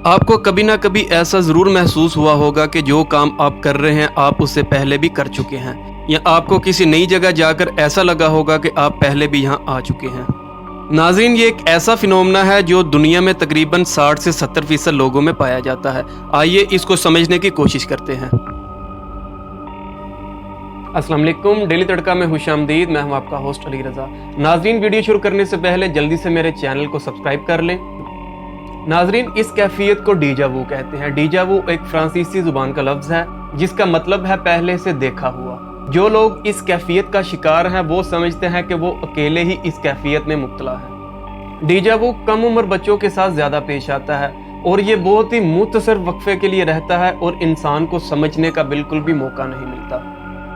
आपको कभी ना कभी ऐसा ज़रूर महसूस हुआ होगा कि जो काम आप कर रहे हैं आप उससे पहले भी कर चुके हैं, या आपको किसी नई जगह जाकर ऐसा लगा होगा कि आप पहले भी यहाँ आ चुके हैं। नाज़रीन, ये एक ऐसा फिनोमेना है जो दुनिया में तकरीबन 60 से 70% लोगों में पाया जाता है। आइए इसको समझने की कोशिश करते हैं। अस्सलाम वालेकुम, डेली तड़का में खुशामदीद। मैं हूं आपका होस्ट अली रज़ा। नाज़रीन, वीडियो शुरू करने से पहले जल्दी से मेरे चैनल को सब्सक्राइब कर लें। नाज़रीन, इस कैफियत को डीजा वू कहते हैं। डीजा वू एक फ्रांसीसी जुबान का लफ्ज़ है जिसका मतलब है पहले से देखा हुआ। जो लोग इस कैफियत का शिकार हैं वो समझते हैं कि वो अकेले ही इस कैफियत में मुब्तला है। डीजा वू कम उम्र बच्चों के साथ ज़्यादा पेश आता है और ये बहुत ही मुख्तसर वक्फे के लिए रहता है और इंसान को समझने का बिल्कुल भी मौका नहीं मिलता।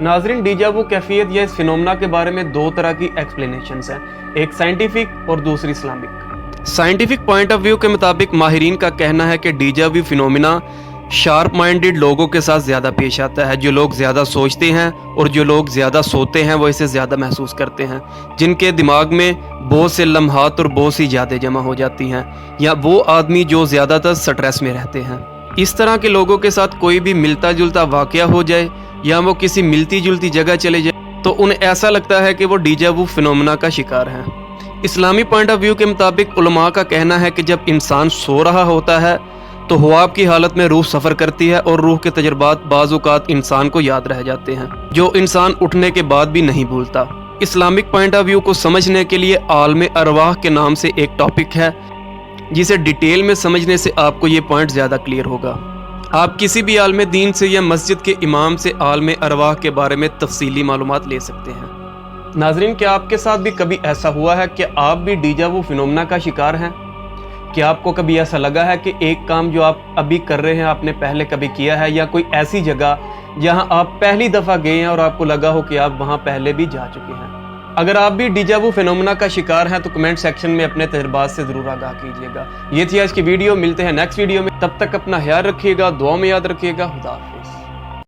नाज़रीन, डीजा वू कैफियत या इस फिनोमेना के बारे में दो तरह की एक्सप्लेनेशंस हैं, एक साइंटिफिक और दूसरी Islamic. Scientific point of view के मुताबिक माहिरीन का कहना है कि डीजा वू फिनोमेना शार्प माइंडेड लोगों के साथ ज़्यादा पेश आता है। जो लोग ज़्यादा सोचते हैं और जो लोग ज़्यादा सोते हैं वो इसे ज़्यादा महसूस करते हैं, जिनके दिमाग में बहुत से लम्हात और बहुत सी यादें जमा हो जाती हैं, या वो आदमी जो ज़्यादातर स्ट्रेस में रहते हैं। इस तरह के लोगों के साथ कोई भी मिलता जुलता वाक़या हो जाए या वो किसी मिलती जुलती जगह चले जाए तो उन्हें ऐसा लगता है कि वो डीजा वू फिनोमेना का शिकार हैं। इस्लामी पॉइंट ऑफ व्यू के मुताबिक उलमा का कहना है कि जब इंसान सो रहा होता है तो ख्वाब की हालत में रूह सफ़र करती है और रूह के तजर्बात बाज़ औक़ात इंसान को याद रह जाते हैं, जो इंसान उठने के बाद भी नहीं भूलता। इस्लामिक पॉइंट ऑफ व्यू को समझने के लिए आलम अरवाह के नाम से एक टॉपिक है जिसे डिटेल में समझने से आपको ये पॉइंट ज़्यादा क्लियर होगा। आप किसी भी आलम दीन से या मस्जिद के इमाम से आलम अरवाह के बारे में तफसीली मालूमात ले सकते हैं। नाज़रीन, क्या आपके साथ भी कभी ऐसा हुआ है कि आप भी डीजा वू फिनोमेना का शिकार हैं? क्या आपको कभी ऐसा लगा है कि एक काम जो आप अभी कर रहे हैं आपने पहले कभी किया है, या कोई ऐसी जगह जहां आप पहली दफ़ा गए हैं और आपको लगा हो कि आप वहां पहले भी जा चुके हैं? अगर आप भी डीजा वू फिनोमेना का शिकार हैं तो कमेंट सेक्शन में अपने तजुर्बात से ज़रूर आगाह कीजिएगा। ये थी आज की वीडियो। मिलते हैं नेक्स्ट वीडियो में, तब तक अपना ख्याल रखिएगा, दुआ में याद रखिएगा। खुदा हाफिज़।